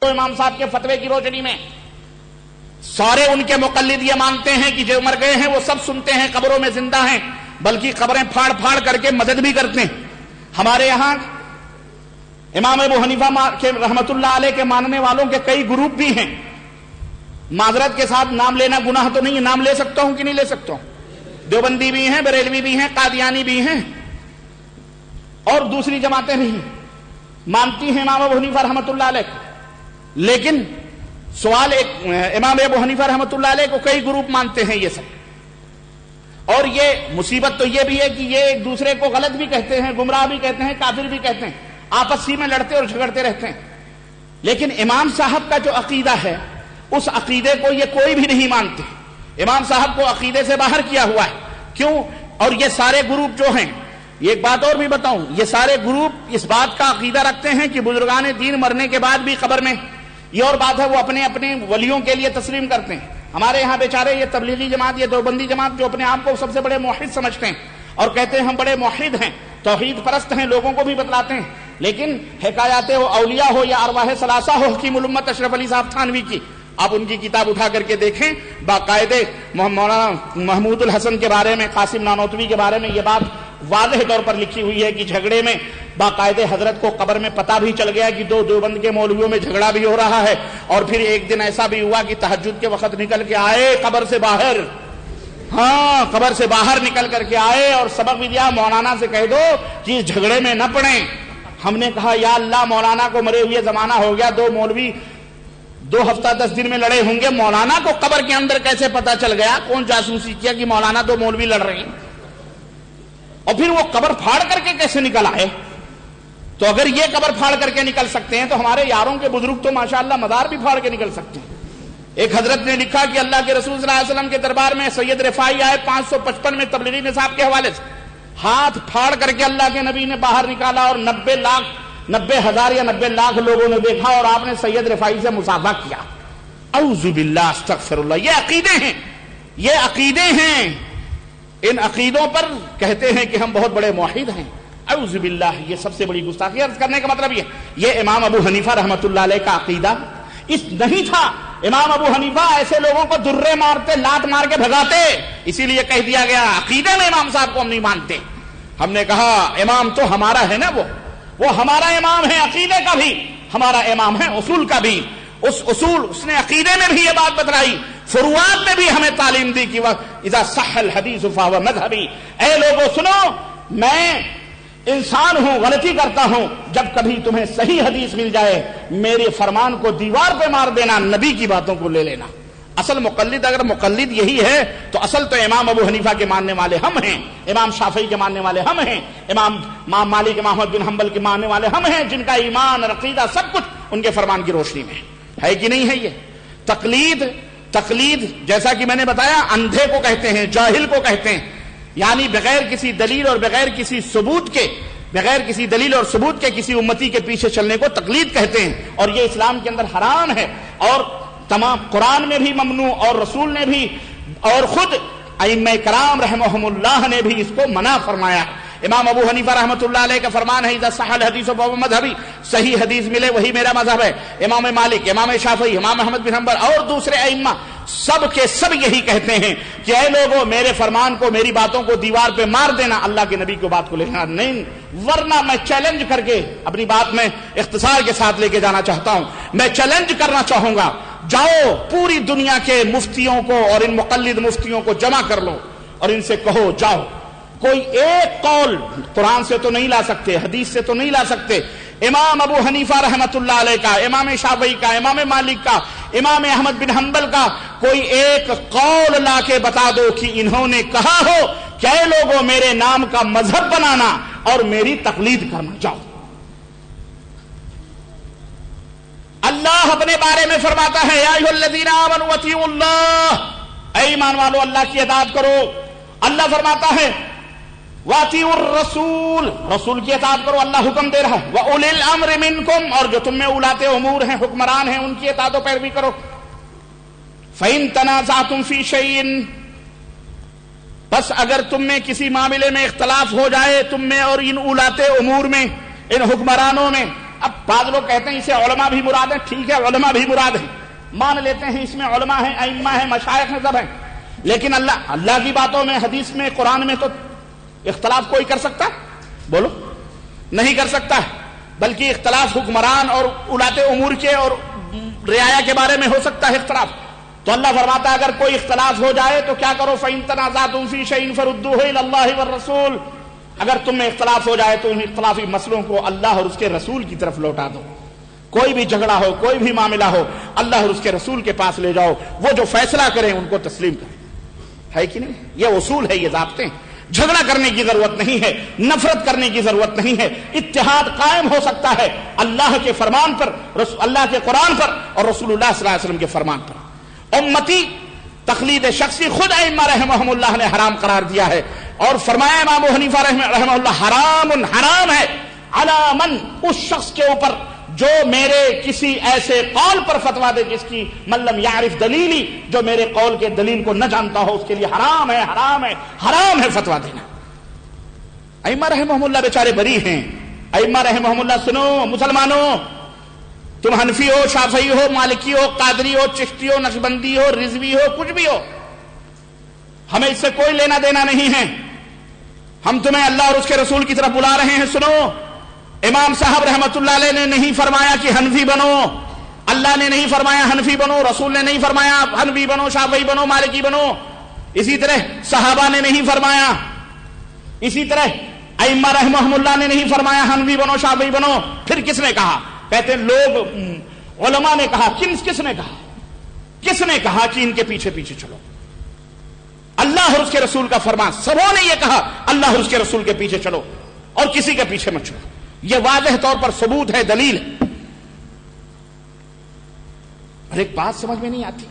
امام صاحب کے فتوے کی روشنی میں سارے ان کے مقلد یہ مانتے ہیں کہ جو مر گئے ہیں وہ سب سنتے ہیں، قبروں میں زندہ ہیں، بلکہ قبریں پھاڑ پھاڑ کر کے مدد بھی کرتے ہیں۔ ہمارے یہاں امام ابو حنیفہ کے رحمت اللہ علیہ کے ماننے والوں کے کئی گروپ بھی ہیں۔ معذرت کے ساتھ نام لینا گناہ تو نہیں ہے، نام لے سکتا ہوں کہ نہیں لے سکتا ہوں؟ دیوبندی بھی ہیں، بریلوی بھی ہیں، قادیانی بھی ہیں، اور دوسری جماعتیں بھی ہیں، مانتی ہیں امام ابو حنیفہ رحمت اللہ علیہ کو۔ لیکن سوال ایک، امام ابو حنیفہ رحمت اللہ علیہ کو کئی گروپ مانتے ہیں یہ سب، اور یہ مصیبت تو یہ بھی ہے کہ یہ ایک دوسرے کو غلط بھی کہتے ہیں، گمراہ بھی کہتے ہیں، کافر بھی کہتے ہیں، آپس ہی میں لڑتے اور جھگڑتے رہتے ہیں۔ لیکن امام صاحب کا جو عقیدہ ہے اس عقیدے کو یہ کوئی بھی نہیں مانتے، امام صاحب کو عقیدے سے باہر کیا ہوا ہے۔ کیوں؟ اور یہ سارے گروپ جو ہیں، یہ ایک بات اور بھی بتاؤں، یہ سارے گروپ اس بات کا عقیدہ رکھتے ہیں کہ بزرگان دین مرنے کے بعد بھی قبر میں، یہ اور بات ہے وہ اپنے اپنے ولیوں کے لیے تسلیم کرتے ہیں۔ ہمارے ہاں بیچارے یہ تبلیغی جماعت، یہ دیوبندی جماعت جو اپنے آپ کو سب سے بڑے موحد سمجھتے ہیں اور کہتے ہیں ہم بڑے موحد ہیں، توحید پرست ہیں، لوگوں کو بھی بتلاتے ہیں، لیکن حکایات اولیاء ہو یا ارواح ثلاثہ ہو حکیم الامت اشرف علی صاحب تھانوی کی، آپ ان کی کتاب اٹھا کر کے دیکھیں، باقاعدے مولانا محمود الحسن کے بارے میں، قاسم نانوتوی کے بارے میں یہ بات واضح طور پر لکھی ہوئی ہے کہ جھگڑے میں باقاعدے حضرت کو قبر میں پتہ بھی چل گیا کہ دو دیوبند کے مولویوں میں جھگڑا بھی ہو رہا ہے، اور پھر ایک دن ایسا بھی ہوا کہ تہجد کے وقت نکل کے آئے قبر سے باہر، ہاں قبر سے باہر نکل کر کے آئے اور سبق بھی دیا، مولانا سے کہہ دو کہ اس جھگڑے میں نہ پڑیں۔ ہم نے کہا یا اللہ، مولانا کو مرے ہوئے زمانہ ہو گیا، دو مولوی 2 ہفتہ 10 دن میں لڑے ہوں گے، مولانا کو قبر کے اندر کیسے پتہ چل گیا؟ کون جاسوسی کیا کہ مولانا 2 مولوی لڑ رہے ہیں؟ اور پھر وہ قبر پھاڑ کر کے کیسے نکل آئے؟ تو اگر یہ قبر پھاڑ کر کے نکل سکتے ہیں تو ہمارے یاروں کے بزرگ تو ماشاءاللہ مزار بھی پھاڑ کے نکل سکتے ہیں۔ ایک حضرت نے لکھا کہ اللہ کے رسول صلی اللہ علیہ وسلم کے دربار میں سید رفاعی آئے 555 میں تبلیغی نصاب کے حوالے سے، ہاتھ پھاڑ کر کے اللہ کے نبی نے باہر نکالا اور 90,000 یا 90 لاکھ لوگوں نے دیکھا، اور آپ نے سید رفاعی سے مصافحہ کیا۔ اعوذ باللہ، استغفر اللہ، یہ عقیدے ہیں، یہ عقیدے ہیں، ان عقیدوں پر کہتے ہیں کہ ہم بہت بڑے موحد ہیں۔ اعوذ باللہ، یہ سب سے بڑی گستاخی۔ عرض کرنے کا مطلب یہ امام ابو حنیفہ رحمت اللہ علیہ کا عقیدہ اس نہیں تھا۔ امام ابو حنیفہ ایسے لوگوں کو درے مارتے، لات مار کے بھگاتے، اسی لیے کہہ دیا گیا عقیدے میں امام صاحب کو ہم نہیں مانتے۔ ہم نے کہا امام تو ہمارا ہے نا، وہ ہمارا امام ہے، عقیدے کا بھی ہمارا امام ہے، اصول کا بھی اس نے عقیدے میں بھی یہ بات بتلائی، فروعات میں بھی ہمیں تعلیم دی کہ اذا صح الحدیث فهو مذہبی۔ اے لوگوں سنو، میں انسان ہوں، غلطی کرتا ہوں، جب کبھی تمہیں صحیح حدیث مل جائے میرے فرمان کو دیوار پہ مار دینا، نبی کی باتوں کو لے لینا۔ اصل مقلد، اگر مقلد یہی ہے تو اصل تو امام ابو حنیفہ کے ماننے والے ہم ہیں، امام شافعی کے ماننے والے ہم ہیں، امام مالک، امام احمد بن حنبل کے ماننے والے ہم ہیں، جن کا ایمان، عقیدہ سب کچھ ان کے فرمان کی روشنی میں ہے کہ نہیں ہے۔ یہ تقلید جیسا کہ میں نے بتایا اندھے کو کہتے ہیں، جاہل کو کہتے ہیں، یعنی بغیر کسی دلیل اور بغیر کسی دلیل اور ثبوت کے کسی امتی کے پیچھے چلنے کو تقلید کہتے ہیں، اور یہ اسلام کے اندر حرام ہے، اور تمام قرآن میں بھی ممنوع، اور رسول نے بھی، اور خود ائمہ کرام رحمہم اللہ نے بھی اس کو منع فرمایا۔ امام ابو حنیفہ رحمۃ اللہ علیہ کا فرمان ہے اذا صح الحدیث فهو مذہبی، صحیح حدیث ملے وہی میرا مذہب ہے۔ امام مالک، امام شافعی، امام احمد بن حنبل اور دوسرے ائمہ سب کے سب یہی کہتے ہیں کہ اے لوگوں، میرے فرمان کو، میری باتوں کو دیوار پہ مار دینا، اللہ کے نبی کو بات کو لینا نہیں، ورنہ میں چیلنج کر کے اپنی بات میں اختصار کے ساتھ لے کے جانا چاہتا ہوں، میں چیلنج کرنا چاہوں گا، جاؤ پوری دنیا کے مفتیوں کو اور ان مقلد مفتیوں کو جمع کر لو اور ان سے کہو جاؤ، کوئی ایک قول قرآن سے تو نہیں لا سکتے، حدیث سے تو نہیں لا سکتے، امام ابو حنیفہ رحمت اللہ علیہ کا، امام شافعی کا، امام مالک کا، امام احمد بن حنبل کا کوئی ایک قول لا کے بتا دو کہ انہوں نے کہا ہو کہ اے لوگوں، میرے نام کا مذہب بنانا اور میری تقلید کرنا۔ جاؤ۔ اللہ اپنے بارے میں فرماتا ہے یا ایھا الذین آمنوا اطیعوا اللہ، اے ایمان والو اللہ کی اطاعت کرو۔ اللہ فرماتا ہے وَأَطِيعُوا الرَّسُولَ، رسول کی اطاعت کرو، اللہ حکم دے رہا ہے۔ وَأُولِي الْأَمْرِ مِنْكُمْ، اور جو تم میں اولاتے امور ہیں، حکمران ہیں، ان کی اطاعت و پیروی کرو۔ فَإِن تَنَازَعْتُمْ فِي شَيْءٍ، بس اگر تم میں کسی معاملے میں اختلاف ہو جائے، تم میں اور ان اولاتے امور میں، ان حکمرانوں میں، اب بعض لوگ کہتے ہیں اسے علماء بھی مراد ہیں، ٹھیک ہے علماء بھی مراد ہیں، مان لیتے ہیں اس میں علماء ہیں، ائمہ ہیں، مشائخ ہیں، سب ہیں، لیکن اللہ کی باتوں میں، حدیث میں، قرآن میں تو اختلاف کوئی کر سکتا ہے؟ بولو، نہیں کر سکتا ہے، بلکہ اختلاف حکمران اور اولاد امور کے اور رعایا کے بارے میں ہو سکتا ہے اختلاف. تو اللہ فرماتا ہے اگر کوئی اختلاف ہو جائے تو کیا کرو؟ فَإِن تَنَازَعْتُمْ فِي شَيْءٍ فَرُدُّوهُ إِلَى اللَّهِ وَالرَّسُولِ، اگر تم میں اختلاف ہو جائے تو ان اختلافی مسئلوں کو اللہ اور اس کے رسول کی طرف لوٹا دو. کوئی بھی جھگڑا ہو، کوئی بھی معاملہ ہو، اللہ اور اس کے رسول کے پاس لے جاؤ، وہ جو فیصلہ کریں ان کو تسلیم کریں. ہے کہ نہیں؟ یہ اصول ہے، یہ ضابطے ہیں. جھگڑا کرنے کی ضرورت نہیں ہے، نفرت کرنے کی ضرورت نہیں ہے. اتحاد قائم ہو سکتا ہے اللہ کے فرمان پر، اللہ کے قرآن پر اور رسول اللہ صلی اللہ علیہ وسلم کے فرمان پر. امتی تقلید شخصی خود ائمہ رحمہم اللہ نے حرام قرار دیا ہے، اور فرمایا امام ابو حنیفہ رحمہ اللہ حرام ہے علی من، اس شخص کے اوپر جو میرے کسی ایسے قول پر فتوا دے جس کی من لم یعرف دلیلی، جو میرے قول کے دلیل کو نہ جانتا ہو، اس کے لیے حرام ہے فتوا دینا. ائمہ رحمہم اللہ بیچارے بری ہیں. ائمہ رحمہم اللہ، سنو مسلمانوں، تم حنفی ہو، شافعی ہو، مالکی ہو، قادری ہو، چشتی ہو، نقشبندی ہو، رضوی ہو، کچھ بھی ہو، ہمیں اس سے کوئی لینا دینا نہیں ہے. ہم تمہیں اللہ اور اس کے رسول کی طرف بلا رہے ہیں. سنو، امام صاحب رحمت اللہ علیہ نے نہیں فرمایا کہ حنفی بنو، اللہ نے نہیں فرمایا حنفی بنو، رسول نے نہیں فرمایا حنفی بنو، شافعی بنو، مالکی بنو. اسی طرح صحابہ نے نہیں فرمایا، اسی طرح ائمہ رحمہم اللہ نے نہیں فرمایا حنفی بنو، شافعی بنو. پھر کس نے کہا؟ کہتے ہیں لوگ علماء نے کہا. کس نے کہا؟ کس نے کہا کہ ان کے پیچھے پیچھے چلو؟ اللہ اور اس کے رسول کا فرمان. سبوں نے یہ کہا اللہ اور اس کے رسول کے پیچھے چلو اور کسی کے پیچھے مت چلو. یہ واضح طور پر ثبوت ہے، دلیل ہے. اور ایک بات سمجھ میں نہیں آتی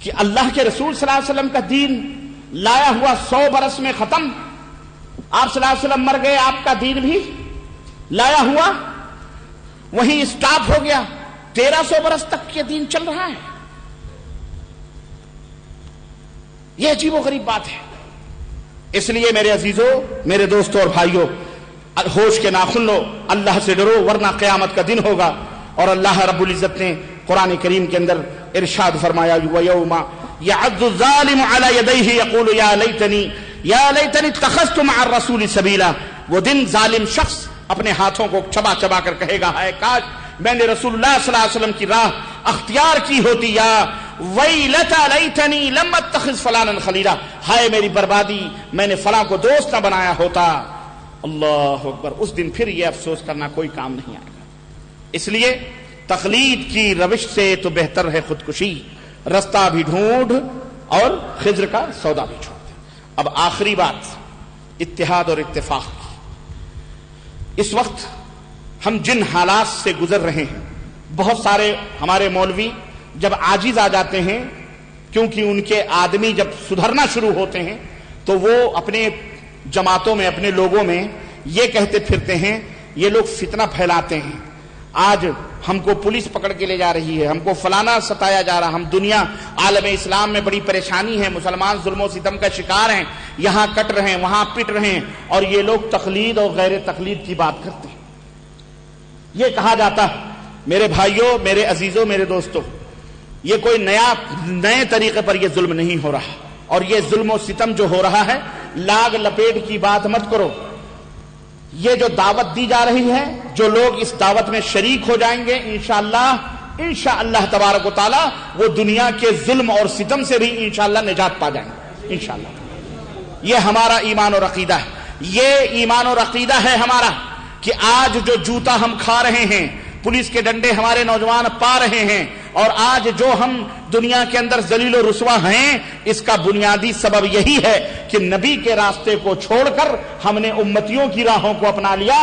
کہ اللہ کے رسول صلی اللہ علیہ وسلم کا دین لایا ہوا 100 برس میں ختم. آپ صلی اللہ علیہ وسلم مر گئے، آپ کا دین بھی لایا ہوا وہیں اسٹاپ ہو گیا. 1300 برس تک یہ دین چل رہا ہے. یہ عجیب و غریب بات ہے. اس لیے میرے عزیزوں، میرے دوستوں اور بھائیوں، ہوش کے ناخن لو، اللہ سے ڈرو، ورنہ قیامت کا دن ہوگا. اور اللہ رب العزت نے قرآن کریم کے اندر ارشاد فرمایا وَيَوْمَ يَعَضُّ الظَّالِمُ عَلَى يَدَيْهِ يَقُولُ يَا لَيْتَنِي اتَّخَذْتُ مَعَ الرَّسُولِ سَبِيلًا. وہ دن ظالم شخص اپنے ہاتھوں کو چبا چبا کر کہے گا، ہے کاش میں نے رسول اللہ صلی اللہ علیہ وسلم کی راہ اختیار کی ہوتی. یا وَيْلَتَا لَيْتَنِي لَمْ أَتَّخِذْ فَلَانًا خَلِيلًا، ہائے میری بربادی، میں نے فلاں کو دوست نہ بنایا ہوتا. اللہ اکبر. اس دن پھر یہ افسوس کرنا کوئی کام نہیں آئے گا. اس لیے تقلید کی روش سے تو بہتر ہے خودکشی. رستہ بھی ڈھونڈ اور خضر کا سودا بھی چھوڑ دے. اب آخری بات اتحاد اور اتفاق کی. اس وقت ہم جن حالات سے گزر رہے ہیں، بہت سارے ہمارے مولوی جب عاجز آ جاتے ہیں، کیونکہ ان کے آدمی جب سدھرنا شروع ہوتے ہیں تو وہ اپنے جماعتوں میں، اپنے لوگوں میں یہ کہتے پھرتے ہیں، یہ لوگ فتنہ پھیلاتے ہیں، آج ہم کو پولیس پکڑ کے لے جا رہی ہے، ہم کو فلانا ستایا جا رہا، ہم دنیا عالم اسلام میں بڑی پریشانی ہے، مسلمان ظلم و ستم کا شکار ہیں، یہاں کٹ رہے ہیں، وہاں پٹ رہے ہیں، اور یہ لوگ تقلید اور غیر تقلید کی بات کرتے ہیں. یہ کہا جاتا ہے میرے بھائیوں، میرے عزیزوں، میرے دوستوں، یہ کوئی نئے طریقے پر یہ ظلم نہیں ہو رہا. اور یہ ظلم و ستم جو ہو رہا ہے، لاگ لپیٹ کی بات مت کرو. یہ جو دعوت دی جا رہی ہے، جو لوگ اس دعوت میں شریک ہو جائیں گے، انشاءاللہ تبارک و تعالی وہ دنیا کے ظلم اور ستم سے بھی انشاءاللہ نجات پا جائیں گے انشاءاللہ. یہ ہمارا ایمان اور عقیدہ ہے. یہ ایمان اور عقیدہ ہے ہمارا کہ آج جو جوتا ہم کھا رہے ہیں، پولیس کے ڈنڈے ہمارے نوجوان پا رہے ہیں، اور آج جو ہم دنیا کے اندر ذلیل و رسوا ہیں، اس کا بنیادی سبب یہی ہے کہ نبی کے راستے کو چھوڑ کر ہم نے امتیوں کی راہوں کو اپنا لیا،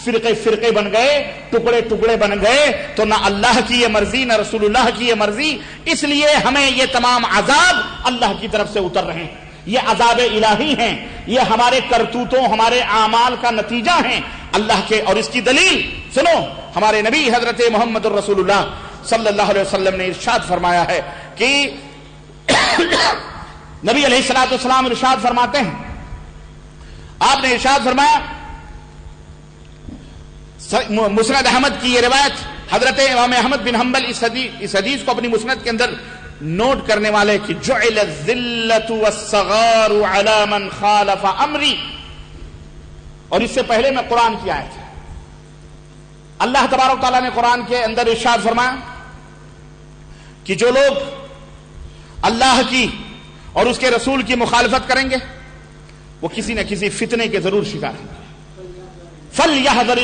فرقے بن گئے، ٹکڑے ٹکڑے بن گئے. تو نہ اللہ کی یہ مرضی، نہ رسول اللہ کی یہ مرضی. اس لیے ہمیں یہ تمام عذاب اللہ کی طرف سے اتر رہے ہیں. یہ عذاب الہی ہیں، یہ ہمارے کرتوتوں، ہمارے اعمال کا نتیجہ ہیں اللہ کے. اور اس کی دلیل سنو، ہمارے نبی حضرت محمد الرسول اللہ صلی اللہ علیہ وسلم نے ارشاد فرمایا ہے کہ نبی علیہ الصلوۃ والسلام ارشاد فرماتے ہیں، آپ نے ارشاد فرمایا مسند احمد کی یہ روایت حضرت امام احمد بن حنبل اس حدیث کو اپنی مسند کے اندر نوٹ کرنے والے کہ جعل الذلۃ والصغار علی من خالف امری، اور اس سے پہلے میں قرآن کی آیت ہے. اللہ تبارک تعالیٰ نے قرآن کے اندر ارشاد فرمایا کہ جو لوگ اللہ کی اور اس کے رسول کی مخالفت کریں گے وہ کسی نہ کسی فتنے کے ضرور شکار ہیں. فَلْيَحْذَرِ